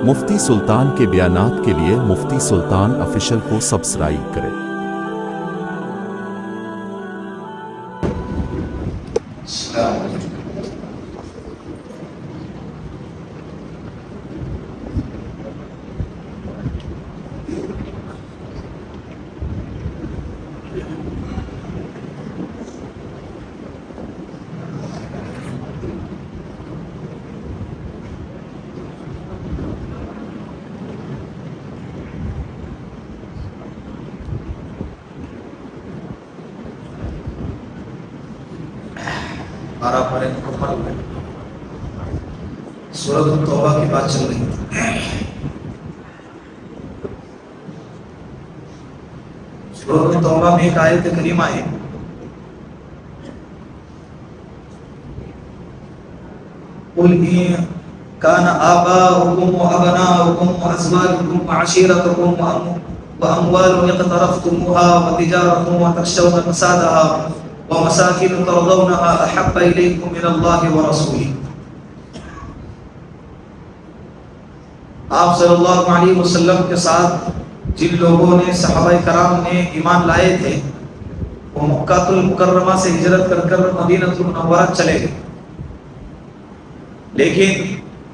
مفتی سلطان کے بیانات کے لیے مفتی سلطان آفیشل کو سبسکرائب کریں۔ سورۃ التوبہ کی بات چل رہی تھی۔ سورۃ التوبہ میں ایک آیت کریمہ ہے، قل ان کان آباؤکم وابناؤکم وازواجکم وعشیرتکم واموال اقترفتموها وتجارة تخشون کسادها ومساکن ترضونها احب الیکم من اللہ ورسولہ۔ آپ صلی اللہ علیہ وسلم کے ساتھ جن لوگوں نے صحابہ کرام نے ایمان لائے تھے وہ مکہ المکرمہ سے ہجرت کر مدینہ المنورہ چلے گئے، لیکن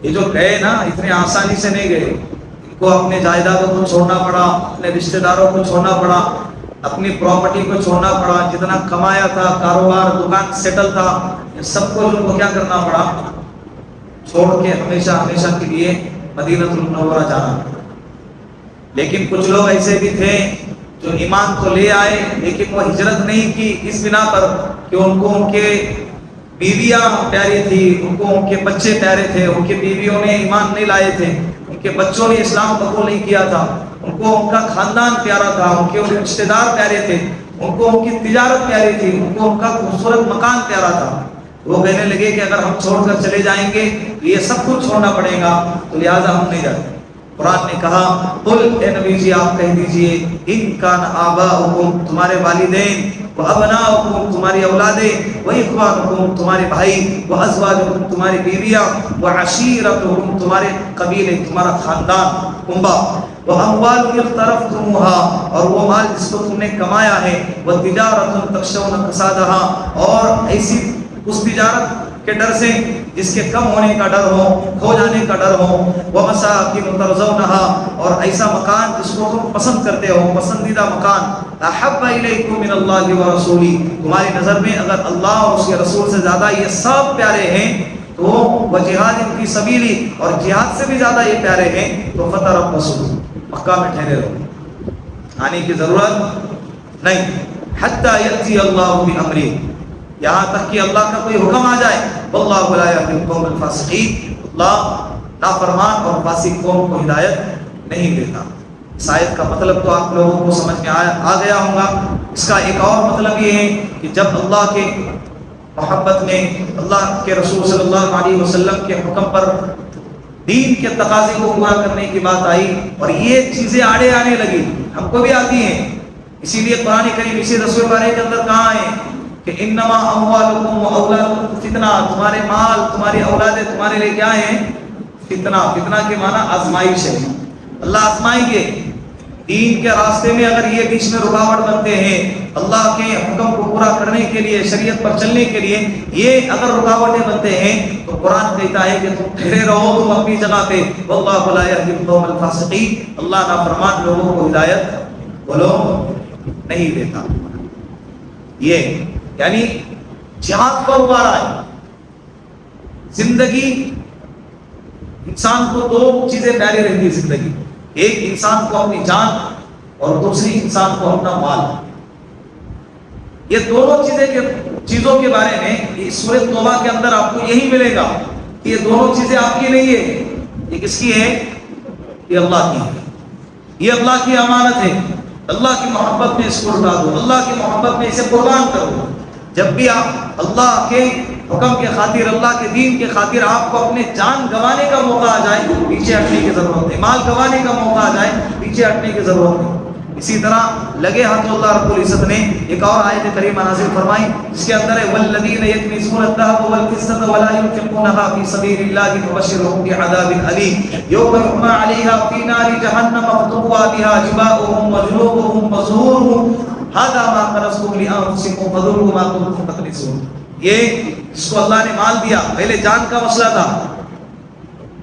یہ جو گئے نا اتنے آسانی سے نہیں گئے، ان کو اپنے جائیدادوں کو چھوڑنا پڑا، اپنے رشتہ داروں کو چھوڑنا پڑا، اپنی پراپرٹی کو چھوڑنا پڑا، جتنا کمایا تھا، کاروبار دکان سیٹل تھا، سب کو ان کو کیا کرنا پڑا، چھوڑ کے ہمیشہ ہمیشہ کے لیے مدینہ المنورہ جانا۔ لیکن کچھ لوگ ایسے بھی تھے جو ایمان تو لے آئے لیکن وہ ہجرت نہیں کی اس بنا پر کہ ان کو ان کے بیویاں پیاری تھی، ان کو ان کے بچے پیارے تھے، ان کے بیویوں نے ایمان نہیں لائے تھے، ان کے بچوں نے اسلام قبول نہیں کیا تھا، ان کو ان کا خاندان پیارا تھا، ان کے رشتہ دار پیارے تھے، ان کو ان کی تجارت پیاری تھی، ان کو ان کا خوبصورت مکان پیارا تھا۔ وہ کہنے لگے کہ اگر ہم چھوڑ کر چلے جائیں گے تو یہ سب کچھ چھوڑنا پڑے گا، تو لہٰذا ہم نہیں جاتے۔ قرآن نے کہا قل اے نبی جی آپ کہہ دیجئے ان کان آباؤکم تمہارے والدین، وابناؤکم تمہاری اولادیں، واخوانکم تمہارے بھائی، وازواجکم تمہاری بیویاں، وعشیرتکم تمہارے قبیلے تمہارا خاندان کنبہ، واموال اقترفتموها اور وہ مال جس کو تم نے کمایا ہے، وتجارۃ تخشون کسادها اور ایسی اس تجارت کے ڈر سے جس کے کم ہونے کا ڈر ہو، کھو جانے کا ڈر ہو، ومساکن ترضونها اور ایسا مکان جس کو تم پسند کرتے ہو، پسندیدہ مکان، احب الیکم من اللہ ورسولہ تمہاری نظر میں اگر اللہ اور اس کے رسول سے زیادہ یہ سب پیارے ہیں تو وجہاد فی سبیلی اور جہاد سے بھی زیادہ یہ پیارے ہیں تو فتربصوا مکہ میں ٹھہرے رہو، آنے کی ضرورت نہیں، حتی یأتی اللہ بامرہ یہاں تک کہ اللہ کا کوئی حکم آ جائے، واللہ لا یہدی القوم الفاسقین اللہ نافرمان اور فاسق قوم کو ہدایت نہیں دیتا۔ اس آیت کا مطلب تو آپ لوگوں کو سمجھ میں آ گیا ہوگا۔ اس کا ایک اور مطلب یہ ہے کہ جب اللہ کے محبت میں اللہ کے رسول صلی اللہ علیہ وسلم کے حکم پر دین کے تقاضے کو پورا کرنے کی بات آئی اور یہ چیزیں آڑے آنے لگی، ہم کو بھی آتی ہیں، اسی لیے قرآن کریم اسی 10ویں پارے کے اندر کہاں ہے کہ انما اموالکم واولادکم فتنہ، تمہارے مال تمہاری اولادیں تمہارے لیے کیا ہیں؟ فتنہ۔ فتنہ کے معنی آزمائش ہے، اللہ آزمائیں گے۔ دین کے راستے میں اگر یہ بیچ میں رکاوٹ بنتے ہیں اللہ کے حکم کو پورا کرنے کے لیے، شریعت پر چلنے کے لیے یہ اگر رکاوٹیں بنتے ہیں تو قرآن کہتا ہے کہ تم ٹھہرے رہو تم اپنی جگہ پہ، واللہ لا یہدی القوم الفاسقین اللہ نافرمان لوگوں کو ہدایت بولو نہیں دیتا۔ یہ یعنی جہاد پر ابھارا ہے۔ زندگی انسان کو دو چیزیں پیاری رہتی ہے زندگی، ایک انسان کو اپنی جان اور دوسری انسان کو اپنا مال۔ یہ دونوں چیزوں کے بارے میں اس سورۃ توبہ کے اندر آپ کو یہی ملے گا کہ یہ دونوں چیزیں آپ کی نہیں ہے، یہ کس کی ہے؟ یہ اللہ کی ہے، یہ اللہ کی امانت ہے۔ اللہ کی محبت میں اس کو لٹا دو، اللہ کی محبت میں اسے قربان کرو۔ جب بھی آپ اللہ کے حکم کے خاطر، اللہ کے دین کے خاطر آپ کو اپنے جان گنوانے کا موقع آ جائے پیچھے ہٹنے کی ضرورت نہیں، مال گنوانے کا موقع آ جائے پیچھے ہٹنے کی ضرورت نہیں۔ اسی طرح لگے ہاتھوں اللہ رب العزت نے ایک اور آیت کریمہ نازل فرمائی جس کے اندر ہے والذین یکنزون الذهب والفضة ولا ينفقونها في سبيل الله فبشرهم بعذاب أليم يوم يحمى عليها في نار جهنم فتقوى بها جباههم وجنوبهم وظهورهم هذا ما كنزتم لأنفسكم فذوقوا ما كنتم تكنزون. یہ جس کو اللہ نے مال دیا، پہلے جان کا مسئلہ تھا،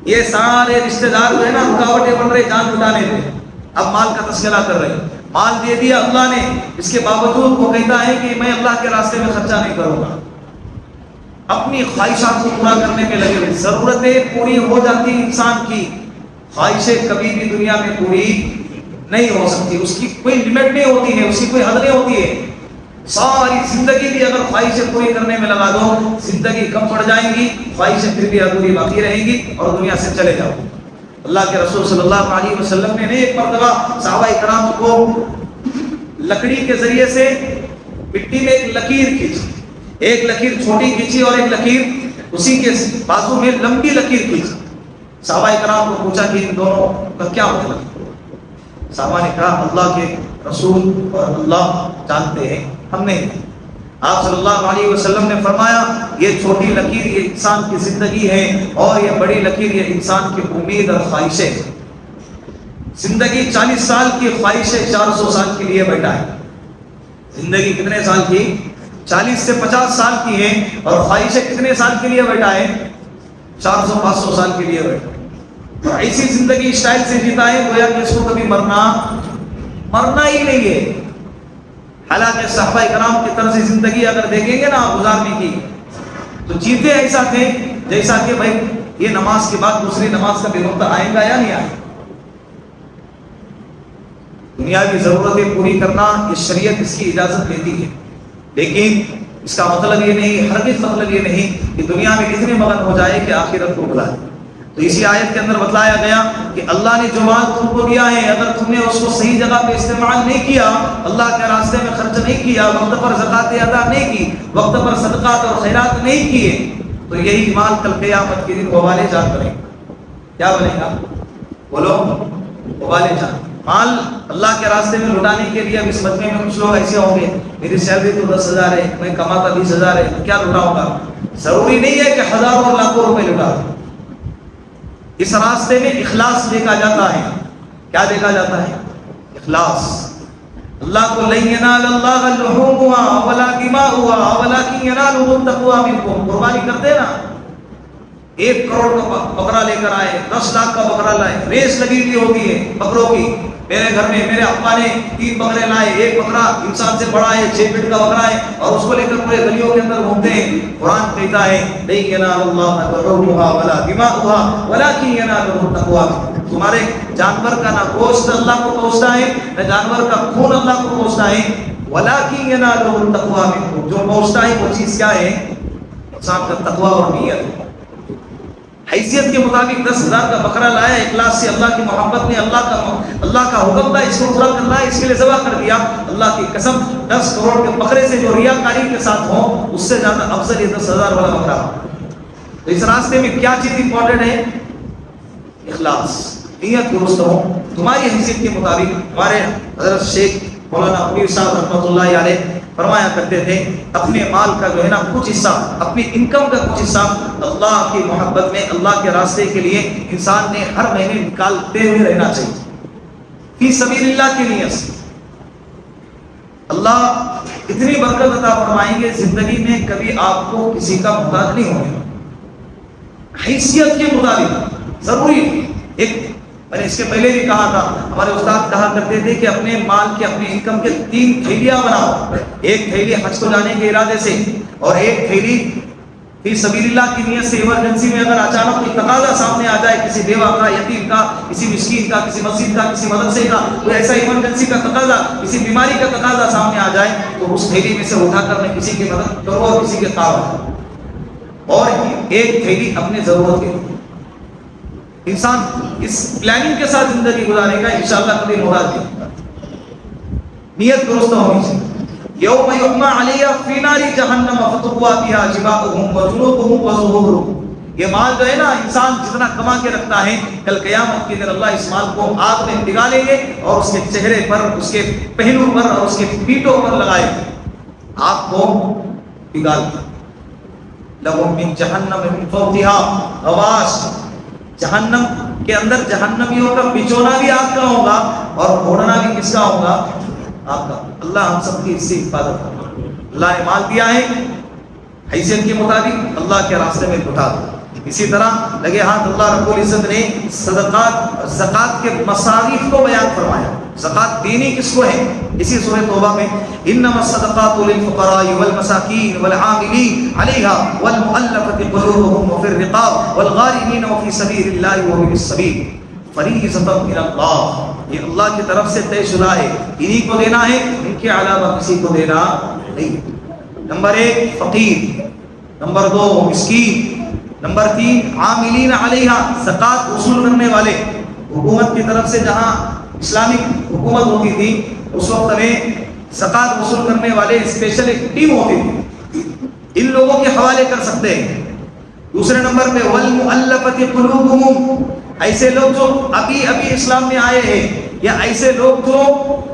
یہ سارے رشتہ دار جو ہے نا رکاوٹیں بن رہے جان لٹانے میں، اب مال کا تذکرہ کر رہے ہیں. مال دے دیا اللہ نے، اس کے باوجود وہ کہتا ہے کہ میں اللہ کے راستے میں خرچہ نہیں کروں گا، اپنی خواہشات کو پورا کرنے میں لگے ہوئے. ضرورتیں پوری ہو جاتی انسان کی، خواہشیں کبھی بھی دنیا میں پوری نہیں ہو سکتی، اس کی کوئی لمٹ نہیں ہوتی ہے، اس کی کوئی حد نہیں ہوتی ہے. ساری زندگی بھی اگر خواہشیں پوری کرنے میں لگا دو، زندگی کم پڑ جائیں گی، خواہشیں پھر بھی ادھوری باقی رہیں گی اور دنیا سے چلے جاؤ. اللہ کے رسول صلی اللہ علیہ وسلم نے ایک مرتبہ صحابہ کرام کو لکڑی کے ذریعے سے مٹی میں ایک لکیر کھینچی، ایک لکیر چھوٹی کھینچی اور ایک لکیر اسی کے بازو میں لمبی لکیر کھینچی. صحابہ کرام کو پوچھا کہ ان دونوں کا کیا مطلب؟ صحابہ نے کہا اللہ کے رسول اور اللہ جانتے ہیں، ہم نہیں. آپ صلی اللہ علیہ وسلم نے فرمایا یہ چھوٹی لکیر یہ انسان کی زندگی ہے اور یہ بڑی لکیر یہ انسان کی امید اور خواہشیں. زندگی 40 سال کی، خواہشیں 400 سال کے لیے بیٹھا ہے. زندگی کتنے سال کی؟ 40 سے 50 سال کی ہے، اور خواہشیں کتنے سال کے لیے بیٹھا ہے؟ 400-500 سال کے لیے بیٹھا ہے. اور ایسی زندگی اسٹائل سے جیتا ہے گویا کہ اس کو کبھی مرنا ہی نہیں ہے. حالانکہ صحابہ کرام کی طرز زندگی اگر دیکھیں گے نا آپ گزارنے کی، تو جیتے ایسا تھے جیسا کہ بھائی یہ نماز کے بعد دوسری نماز کا بھی وقت آئے گا یا نہیں آئے گا. دنیا کی ضرورتیں پوری کرنا یہ شریعت اس کی اجازت دیتی ہے، لیکن اس کا مطلب یہ نہیں، ہرگز مطلب یہ نہیں کہ دنیا میں اتنے مگن ہو جائے کہ آخرت کو بھلا دے. تو اسی آیت کے اندر بتلایا گیا کہ اللہ نے جو مال تم کو دیا ہے، اگر تم نے اس کو صحیح جگہ پہ استعمال نہیں کیا، اللہ کے راستے میں خرچ نہیں کیا، وقت پر زکات ادا نہیں کی، وقت پر صدقات اور خیرات نہیں کیے، تو یہی مال کل قیامت کے دن وبال جان بنے گا. کیا بنے گا؟ بولو، وبال جان. مال اللہ کے راستے میں لٹانے کے لیے اب اس مجمع میں کچھ لوگ ایسے ہوں گے میری سیلری تو 10,000 ہے، میں کماتا 20,000 ہے، تو کیا لٹاؤں گا؟ ضروری نہیں ہے کہ ہزاروں اور لاکھوں روپے لٹا. اس راستے میں اخلاص دیکھا جاتا ہے. کیا دیکھا جاتا ہے؟ اخلاص. اللہ کو لن ینال اللہ لحومها ولا دماؤها ولکن ینالہ التقوی منکم. قربانی کرتے نا، 1 کروڑ کا بکرا لے کر آئے، 10 لاکھ کا بکرا لائے، ریس لگی ہوئی ہوتی ہے بکروں کی. میرے گھر میں میرے ابا نے 3 بکرے لائے، ایک بکرا انسان سے بڑا ہے، 6 فٹ کا بکرا ہے، اور اس کو لے کر پورے گلیوں کے اندر گھومتے ہیں. قرآن کہتا ہے لن ینال اللہ لحومها ولا دماؤها ولکن ینالہ التقوی. تمہارے جانور کا نہ گوشت اللہ کو پہنچتا ہے، نہ جانور کا خون اللہ کو پہنچتا ہے، ولکن ینالہ التقوی منکم. جو پہنچتا ہے وہ چیز کیا ہے؟ انسان کا تقوی اور نیت. حیثیت کے مطابق 10,000 کا بکرا لایا، اخلاص سے اللہ کی محبت میں اللہ کا حکم تھا اس کو پورا کرنا ہے، اس کے لیے ذبح کر دیا. اللہ کی قسم 10 کروڑ کے بکرے سے جو ریاکاری کے ساتھ ہو اس سے زیادہ افضل یہ 10,000 والا بکرا. تو اس راستے میں کیا چیز امپورٹنٹ ہے؟ اخلاص، نیت درست ہو. تمہاری حیثیت کے مطابق ہمارے حضرت شیخ مولانا امیر صاحب رحمۃ اللہ علیہ فرمایا کرتے تھے اپنے مال کا جو ہے نا کچھ حصہ، اپنی انکم کا کچھ حصہ اللہ کی محبت میں، اللہ کے راستے کے لیے انسان نے ہر مہینے نکالتے ہوئے رہنا چاہیے فی سبیل اللہ کی نیت سے. اللہ اتنی برکت عطا فرمائیں گے زندگی میں کبھی آپ کو کسی کا محتاج نہیں ہوگا. حیثیت کے مطابق ضروری ایک میں نے اس کے پہلے بھی کہا تھا، ہمارے استاد کہا کرتے تھے کہ اپنے مال کے اپنے انکم کے 3 تھیلیاں بناؤ. ایک تھیلی حج کو جانے کے ارادے سے، اور ایک تھیلی فی سبیل اللہ کی نیت سے. ایمرجنسی میں اگر اچانک کوئی تقاضا سامنے آ جائے، کسی بیوہ کا، یتیم کا، کسی مسکین کا، کسی مسجد کا، کسی مدرسے کا، کوئی ایسا ایمرجنسی کا تقاضا، کسی بیماری کا تقاضا سامنے آ جائے تو اس تھیلی میں سے اٹھا کر میں کسی کی مدد کروں اور کسی کے کام آؤں. اور ایک تھیلی اپنے ضرورت کے. انسان اس پلاننگ کے ساتھ زندگی گزارے گا انشاءاللہ کبھی مراد نہیں. نیت درست ہونی چاہیے. یوم یحمى علیہ فی نار جہنم فتقوی بها جباہهم وجنوبهم وظہورهم. یہ مال جو ہے نا انسان جتنا کما کے رکھتا ہے کل قیامت کے دن اللہ اس مال کو آگ میں نگالیں گے اور اس کے چہرے پر، اس کے پہلو پر اور اس کے پیٹوں پر لگائے آگ کو پگھال دیں۔ لہم من جہنم من فوقها غواش، جہنم کے اندر جہنمیوں کا بچونا بھی آگ کا ہوگا اور اوڑھنا بھی کس کا ہوگا؟ آپ کا۔ اللہ ہم سب کی اس سے حفاظت کرے۔ اللہ نے مال دیا ہے، حیثیت کے مطابق اللہ کے راستے میں لٹا دو۔ اسی طرح لگے ہاتھ اللہ رب العزت نے صدقات، زکوٰۃ کے مصارف کو بیان فرمایا۔ زکوٰۃ دینی کس کو ہے؟ اسی سورہ توبہ میں انما الصدقات للفقراء والمساکین والعاملین علیہا والمؤلفۃ قلوبهم وفی الرقاب والغارمین وفی سبیل اللہ وابن السبیل فریضۃ من اللہ، یہ اللہ کی طرف سے طے شدہ ہے، انہی کو دینا ہے، ان کے علاوہ کسی کو دینا نہیں۔ نمبر 1 فقیر، نمبر 2 مسکین، نمبر 3 عاملین علیہا، زکوٰۃ وصول کرنے والے۔ حکومت کی طرف سے جہاں اسلامک حکومت ہوتی تھی اس وقت میں زکوٰۃ وصول کرنے والے اسپیشل ایک ٹیم ہوتی تھی، ان لوگوں کے حوالے کر سکتے ہیں۔ دوسرے نمبر پہ والمؤلفۃ قلوبهم، ایسے لوگ جو ابھی اسلام میں آئے ہیں، یا ایسے لوگ جو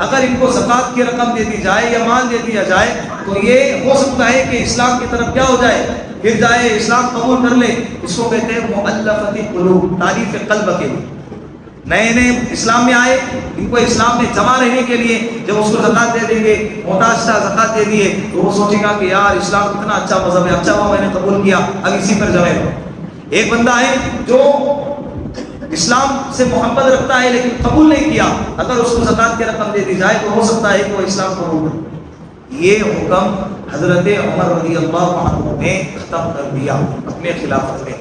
اگر ان کو زکوٰۃ کی رقم دے دی جائے یا مال دے دیا جائے تو یہ ہو سکتا ہے کہ اسلام کی طرف کیا ہو جائے، پھر جائے، اسلام قبول کر لے۔ اس کو کہتے ہیں مؤلفۃ قلوب، تعریف قلب کے لیے۔ نئے اسلام میں آئے، ان کو اسلام میں جمع رہنے کے لیے جب اس کو زکوٰۃ دے دیں گے، محتاج تھا زکوٰۃ دے دیے تو وہ سوچے گا کہ یار اسلام کتنا اچھا مذہب ہے، اچھا ہوا میں نے قبول کیا، اب اسی پر جمع ہو۔ ایک بندہ ہے جو اسلام سے محبت رکھتا ہے لیکن قبول نہیں کیا، اگر اس کو زکوٰۃ کی رقم دے دی جائے تو ہو سکتا ہے کہ وہ اسلام قبول کرے۔ یہ حکم حضرت عمر رضی اللہ عنہ نے ختم کر دیا اپنے خلافت میں،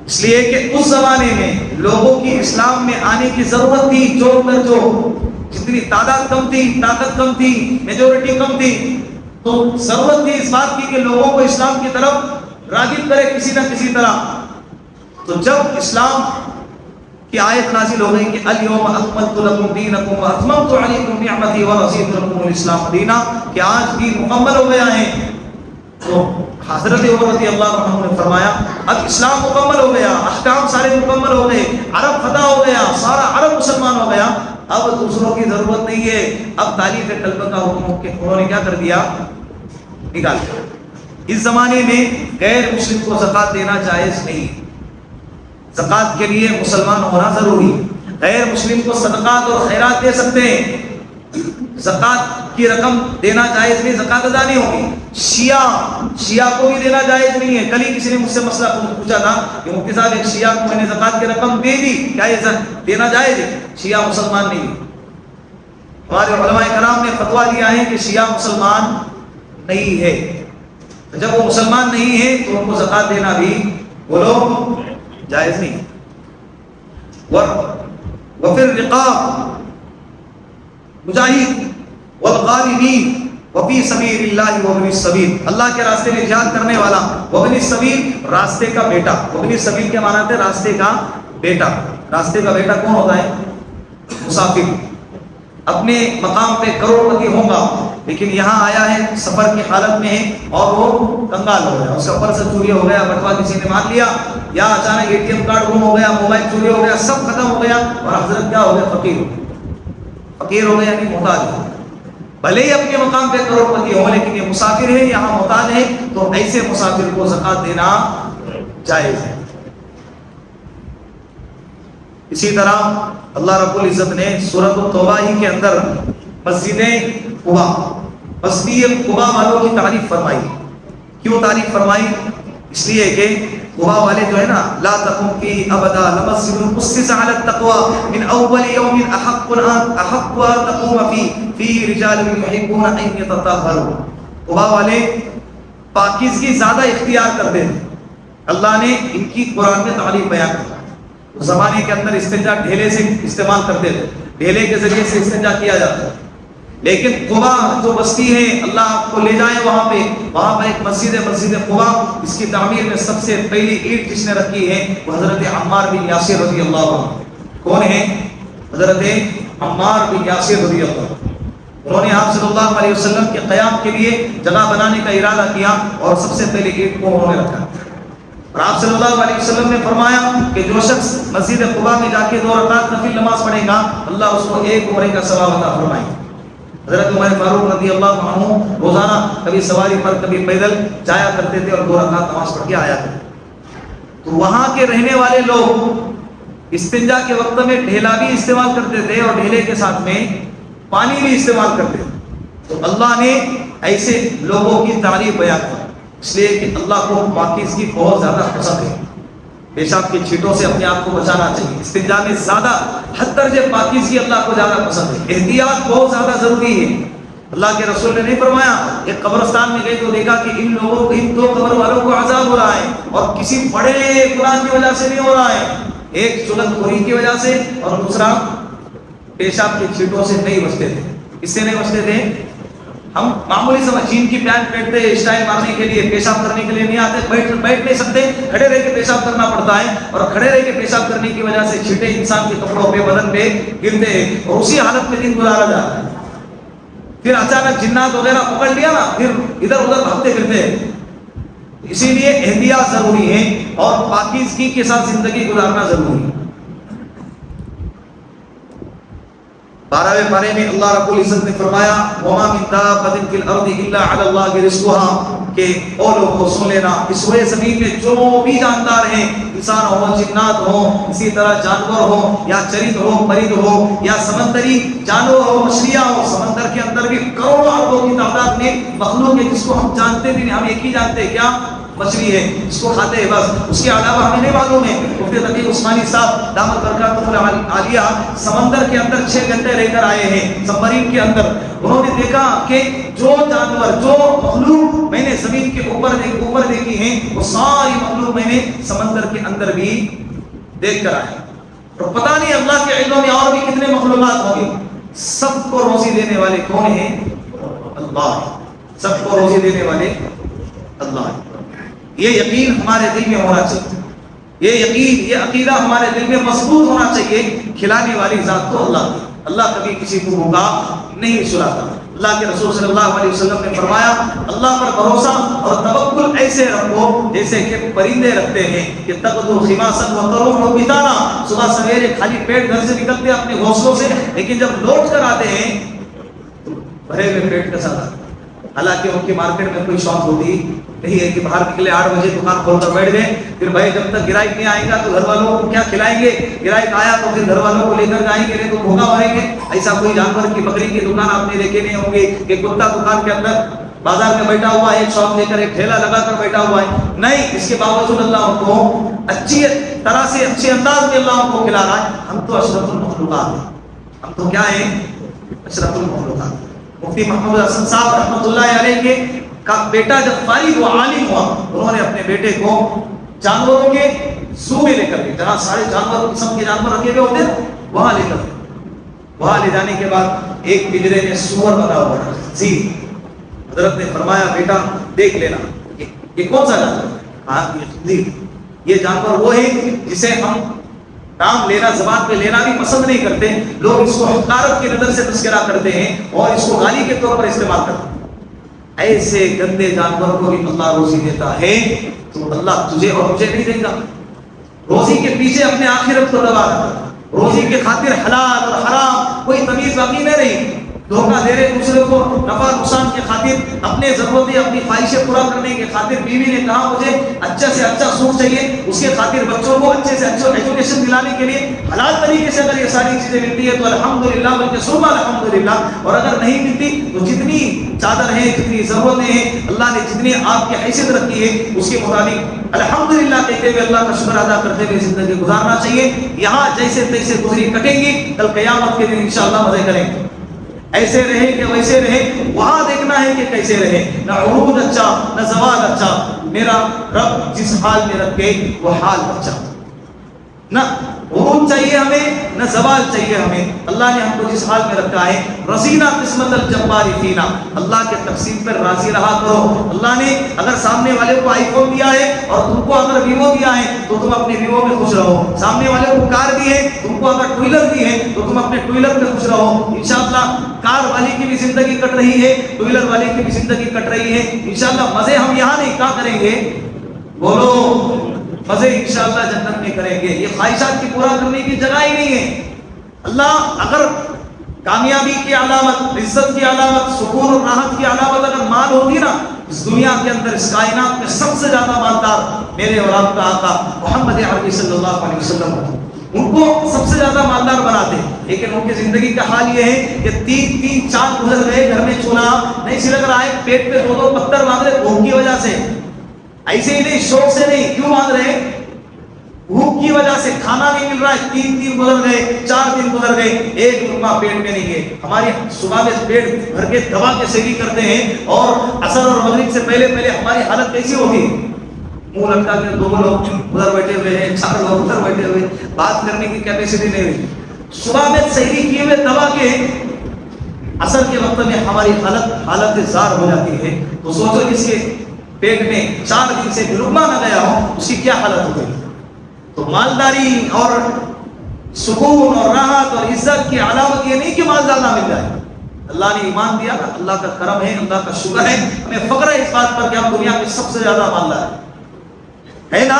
اس لیے کہ اس زمانے میں لوگوں کی اسلام میں آنے کی ضرورت تھی، جو جتنی تعداد کم تھی، طاقت کم تھی، میجورٹی کم تھی، تو ضرورت تھی اس بات کی کہ لوگوں کو اسلام کی طرف راغب کرے کسی نہ کسی طرح۔ تو جب اسلام کی آیت نازل ہو گئی کہ الیوم اکملت لکم دینکم واتممت علیکم نعمتی ورضیت لکم الاسلام دینا، کہ آج دین مکمل ہو گیا ہے، تو حضرت عمر رضی اللہ عنہ نے فرمایا اب اسلام مکمل ہو گیا، احکام سارے مکمل ہو گئے، عرب فتح ہو گیا، سارا عرب مسلمان ہو گیا، اب دوسروں کی ضرورت نہیں ہے، اب تعلیف قلب کا حکم انہوں نے کیا کر دیا، نکال دیا۔ اس زمانے میں غیر مسلم کو زکوٰۃ دینا جائز نہیں، زکوٰۃ کے لیے مسلمان ہونا ضروری ہے۔ غیر مسلم کو صدقات اور خیرات دے سکتے ہیں، زکوٰۃ کی رقم دینا جائز نہیں، زکوٰۃ ادا نہیں ہوگی۔ شیعہ کو بھی دینا جائز نہیں ہے۔ کل ہی کسی نے مجھ سے مسئلہ پوچھا تھا کہ مفتی صاحب ایک شیعہ کو میں نے زکوٰۃ کی رقم دے دی، کیا یہ دینا جائز ہے؟ شیعہ مسلمان نہیں ہے۔ ہمارے علماء کرام نے فتویٰ دیا ہے کہ شیعہ مسلمان نہیں ہے، جب وہ مسلمان نہیں ہے تو ان کو زکوٰۃ دینا بھی بولو جائز نہیں۔ وفی الرقاب، مجاہد، والغارمین، وفی سبیل اللہ وابن السبیل، اللہ کے راستے میں جہاد کرنے والا، وابن السبیل، راستے کا بیٹا۔ وابن السبیل کے معنی ہے راستے کا بیٹا۔ راستے کا بیٹا کون ہوتا ہے؟ مسافر۔ اپنے مقام پہ کروڑپتی ہوگا لیکن یہاں آیا ہے سفر کی حالت میں ہے اور وہ کنگال ہو گیا، اس کا پرس چوری ہو گیا، بٹوا کسی نے مار لیا، یا اچانک ATM کارڈ گم ہو گیا، موبائل چوری ہو گیا، سب ختم ہو گیا اور حضرت کیا ہو گیا؟ فقیر ہو گیا۔ فقیر ہو گیا یعنی محتاج ہو گیا، بھلے ہی اپنے مقام پہ کروڑپتی ہو لیکن یہ مسافر ہے، یہاں محتاج ہے، تو ایسے مسافر کو زکوٰۃ دینا جائز ہے۔ اسی طرح اللہ رب العزت نے سورۃ التوبہ ہی کے اندر مسجد قباء، مسجد قباء والوں کی تعریف فرمائی۔ کیوں تعریف فرمائی؟ اس لیے کہ قباء والے جو ہے نا، لا تقم فیہ ابدا لمسجد اسس علی التقوی من اول یوم احق ان تقوم فیہ رجال یحبون ان یتطہروا۔ قباء والے پاکیزگی زیادہ اختیار کرتے ہیں، اللہ نے ان کی قرآن میں تعریف بیان کی۔ زمانے کے اندر استنجا ڈھیلے سے استعمال کرتے تھے، ڈھیلے کے ذریعے سے استنجا کیا جاتا ہے، لیکن قباء جو بستی ہے، اللہ آپ کو لے جائے وہاں پر ایک مسجد ہے، مسجد قباء، اس کی تعمیر میں سب سے پہلی اینٹ جس نے رکھی ہے وہ حضرت عمار بن یاسر رضی اللہ عنہ۔ کون ہے؟ حضرت عمار بن یاسر رضی اللہ عنہ۔ انہوں نے آپ صلی اللہ علیہ وسلم کے قیام کے لیے جگہ بنانے کا ارادہ کیا اور سب سے پہلے اینٹ کو انہوں نے رکھا۔ اور آپ صلی اللہ علیہ وسلم نے فرمایا کہ جو شخص مسجد قباء میں جا کے 2 رکعت نفل نماز پڑھے گا اللہ اس کو 1 عمرے کا ثواب عطا فرمائے گا۔ حضرت عمر فاروق رضی اللہ عنہ روزانہ کبھی سواری پر کبھی پیدل جایا کرتے تھے اور 2 رکعت نماز پڑھ کے آیا کرتے تھے۔ تو وہاں کے رہنے والے لوگ استنجا کے وقت میں ڈھیلا بھی استعمال کرتے تھے اور ڈھیلے کے ساتھ میں پانی بھی استعمال کرتے تھے۔ تو اللہ نے ایسے لوگوں کی تعریف بیان کی، اس لیے کہ اللہ کو پاکیزگی بہت زیادہ پسند ہے۔ پیشاب کی چھینٹوں سے اپنے آپ کو بچانا چاہیے۔ استنجا میں زیادہ حد درجے پاکیزگی اللہ کو زیادہ پسند ہے۔ احتیاط بہت زیادہ ضروری ہے۔ اللہ کے رسول نے نہیں فرمایا کہ قبرستان میں گئے تو دیکھا کہ ان 2 قبر والوں کو عذاب ہو رہا ہے اور کسی بڑے گناہ کی وجہ سے نہیں ہو رہا ہے، ایک چغل خوری کی وجہ سے اور دوسرا پیشاب کی چھینٹوں سے نہیں بچتے تھے۔ اس سے نہیں بچتے تھے، ہم معمولی سمجھ جین کی پینٹ پہنتے ہیں اسٹائل مارنے کے لیے، پیشاب کرنے کے لیے نہیں آتے، بیٹھ نہیں سکتے، کھڑے رہ کے پیشاب کرنا پڑتا ہے اور کھڑے رہ کے پیشاب کرنے کی وجہ سے چھینٹے انسان کے کپڑوں پہ بدن پہ گرتے ہیں اور اسی حالت میں دن گزارا جاتا ہے۔ پھر اچانک جنات وغیرہ پکڑ لیا نا، پھر ادھر ادھر بھاگتے پھرتے ہیں۔ اسی لیے احتیاط ضروری ہے اور پاکیزگی کے ساتھ زندگی گزارنا ضروری ہے۔ 12ویں پارے میں اللہ رب العزت نے فرمایا وَمَا مِن دَابَّةٍ فِي الْأَرْضِ إِلَّا عَلَى اللَّهِ رِزْقُهَا، کہ او لوگوں سن لینا، اس ہوئے زمین میں جو بھی جاندار ہیں، انسان ہو، جنات ہو، اسی طرح جانور ہو یا چرند ہو، پرند ہو یا سمندری جانور ہو، مچھلیاں ہو، سمندر کے اندر بھی کروڑوں اربوں کی تعداد میں مخلوق ہے جس کو ہم جانتے بھی نہیں، ہم ایک ہی جانتے ہیں کیا؟ مچھلی ہے، اس کو کھاتے ہیں بس، اس کے علاوہ ہمیں نہیں معلوم ہے۔ مفتی تقی عثمانی صاحب دامت برکاتہ العالیہ سمندر کے اندر 6 گھنٹے رہ کر آئے ہیں سب مرین کے اندر، انہوں نے دیکھا کہ جو جانور جو مخلوق میں نے زمین کے اوپر دیکھی ہیں وہ ساری مخلوق میں نے سمندر کے اندر بھی دیکھ کر آئے، اور پتہ نہیں اللہ کے علم میں اور بھی کتنے مخلوقات ہوں گے۔ سب کو روزی دینے والے کون ہیں؟ اللہ۔ سب کو روزی دینے والے اللہ۔ یہ یقین ہمارے دل میں ہونا چاہیے، یہ یقین، یہ عقیدہ ہمارے دل میں مضبوط ہونا چاہیے۔ کھلانے والی ذات تو اللہ ہے، اللہ کبھی کسی کو بھوکا نہیں سلاتا۔ اللہ کے رسول صلی اللہ علیہ وسلم نے فرمایا اللہ پر بھروسہ اور توکل ایسے رکھو جیسے کہ پرندے رکھتے ہیں کہ تغدو خماصا وتروح بطانا، صبح سویرے خالی پیٹ گھر سے نکلتے ہیں اپنے گھونسلوں سے، لیکن جب لوٹ کر آتے ہیں تو بھرے ہوئے پیٹ کے ساتھ آتے ہیں۔ حالانکہ ان کی مارکیٹ میں کوئی شوق ہوتی نہیں ہے کہ باہر نکلے 8 بجے دکان کھول کر بیٹھ گئے، پھر بھائی جب تک گراہک نہیں آئے گا تو گھر والوں کو کیا کھلائیں گے، گراہک آیا تو پھر گھر والوں کو لے کر جائیں گے، نہیں تو بھوکا مریں گے۔ ایسا کوئی جانور کی بکری کی دکان آپ نے دیکھے نہیں ہوں گے کہ کتا دکان کے اندر بازار میں بیٹھا ہوا ہے، ایک شاپ لے کر ایک ٹھیلا لگا کر بیٹھا ہوا ہے، نہیں، اس کے باوجود اللہ ان کو اچھی طرح سے اچھے انداز میں اللہ ان کو کھلا رہا ہے۔ ہم تو اشرف المخلوقات ہیں، ہم تو کیا ہیں؟ اشرف المخلوقات۔ مفتی محمود حسن صاحب رحمۃ اللہ علیہ کا بیٹا جب فارغ ہوا، عالم ہوا، انہوں نے اپنے بیٹے کو جانوروں کے زو میں لے کر گئے، جہاں سارے جانور قسم کے جانور رکھے ہوئے ہوتے ہیں وہاں لے کر گئے۔ وہاں لے جانے کے بعد ایک پنجرے میں سور بنا ہوا ہے، جی حضرت نے فرمایا بیٹا دیکھ لینا یہ کون سا جانور؟ ہاں جی یہ جانور وہ ہے جسے ہم نام لینا زبان پہ لینا بھی پسند نہیں کرتے، لوگ اس کو حقارت کی نظر سے تذکرہ کرتے ہیں اور اس کو گالی کے طور پر استعمال کرتے ہیں۔ ایسے گندے جانور کو بھی اللہ روزی دیتا ہے تو اللہ تجھے اور مجھے نہیں دے گا؟ روزی کے پیچھے اپنے آخرت کو دبا رہا، روزی کے خاطر حلال اور حرام کوئی تمیز باقی نہیں رہی، دھوکہ دے رہے دوسرے کو نفع نقصان کی خاطر، اپنے ضرورتیں اپنی خواہشیں پورا کرنے کی خاطر۔ بیوی نے کہا مجھے اچھا سے اچھا سوٹ چاہیے، اس کے خاطر بچوں کو اچھے سے اچھا ایجوکیشن دلانے کے لیے حلال طریقے سے اگر یہ ساری چیزیں ملتی ہے تو الحمدللہ، بلکہ ثم الحمدللہ، اور اگر نہیں ملتی تو جتنی چادر ہے، جتنی ضرورتیں ہیں، اللہ نے جتنی آپ کی حیثیت رکھی ہے اس کے مطابق الحمدللہ کہتے ہوئے اللہ کا شکر ادا کرتے ہوئے زندگی گزارنا چاہیے۔ یہاں جیسے تیسے گزری کٹیں گی، کل قیامت کے دن انشاءاللہ مزے کریں گے۔ ایسے رہے کہ ویسے رہے، وہاں دیکھنا ہے کہ کیسے رہے، نہ عروج اچھا نہ زوال اچھا، میرا رب جس حال میں رکھے وہ حال اچھا، نہ عروج چاہیے ہمیں نہ زوال چاہیے ہمیں۔ اللہ نے ہم کو جس حال میں رکھا ہے، رضینا قسمت الجبار فینا، اللہ کے تقسیم پر راضی رہا کرو۔ اللہ نے اگر سامنے والے کو آئی فون دیا ہے اور تم کو اگر ویوو دیا ہے تو تم اپنے ویوو میں خوش رہو، سامنے والے کو کار دی ہے، تم کو اگر ٹو ویلر دی ہے تو تم اپنے ٹو ویلر میں خوش رہو۔ انشاءاللہ کار والی کی بھی زندگی کٹ رہی ہے، ٹو ویلر والے کی بھی زندگی کٹ رہی ہے، انشاءاللہ مزے ہم یہاں نہیں کہاں کریں گے؟ بولو مزے انشاءاللہ جنت میں کریں گے. یہ خواہشات کی پورا کرنے کی جگہ ہی نہیں ہے. اللہ اگر کامیابی کی علامت، عزت کی علامت، سکون اور راحت کی علامت اگر مال ہوتی نا، اس دنیا کے اندر اس کائنات میں سب سے زیادہ مالدار میرے اور آپ کا آقا محمد عربی صلی اللہ علیہ وسلم ہوتے. ان کو سب سے زیادہ مالدار بناتے، لیکن ان کی زندگی کا حال یہ ہے کہ 3 چاند گزر گئے، گھر میں چولہا نہیں سلگ رہا ہے، پیٹ پہ 2 پتھر باندھ رہے بھوک کی وجہ سے. ایسے ہی نہیں، شوق سے نہیں. کیوں باندھ رہے؟ بھوک کی وجہ سے. کھانا نہیں مل رہا ہے. 3 دن گزر گئے، 4 دن گزر گئے، ایک لقمہ پیٹ میں نہیں گئے. ہماری صبح میں پیٹ بھر کے دبا کے سحری کرتے ہیں، اور عصر اور مغرب سے پہلے ہماری حالت کیسی ہوتی ہے؟ منہ لٹکا کے 2 لوگ ادھر بیٹھے ہوئے ہیں، 4 لوگ ادھر بیٹھے ہوئے، بات کرنے کی کیپیسٹی نہیں ہوئی. صبح میں سحری کیے ہوئے دبا کے عصر کے وقت میں ہماری حالت زار ہو جاتی ہے. تو سوچو جس کے پیٹ میں 4 دن سے لقمہ نہ گیا ہو، اس کی کیا حالت ہو گئی. تو مالداری اور سکون اور راحت اور عزت کی علامت یہ نہیں کہ مال زیادہ مل جائے. اللہ نے ایمان دیا نا، اللہ کا کرم ہے، اللہ کا شکر ہے. ہمیں فخر ہے اس بات پر کہ ہم دنیا میں سب سے زیادہ مالدار ہے نا.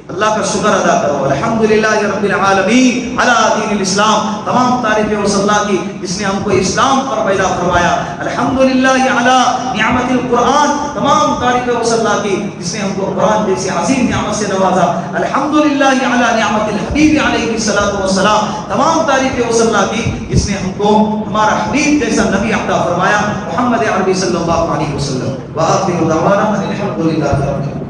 اللہ کا شکر ادا کرو. الحمدللہ رب العالمین علی دین الاسلام. تمام تعریفیں اس اللہ کی جس نے ہم کو اسلام پر پیدا فرمایا. الحمدللہ علی نعمت القرآن. تمام تعریفیں اس اللہ کی جس نے ہم کو قرآن جیسی عظیم نعمت سے نوازا. الحمدللہ علی نعمت الحبیب علیہ الصلوۃ والسلام. تمام تعریفیں اس اللہ کی جس نے ہم کو ہمارا حبیب جیسا نبی عطا فرمایا، محمد عربی صلی اللہ علیہ وسلم. وآخر دعوانا الحمدللہ رب العالمین.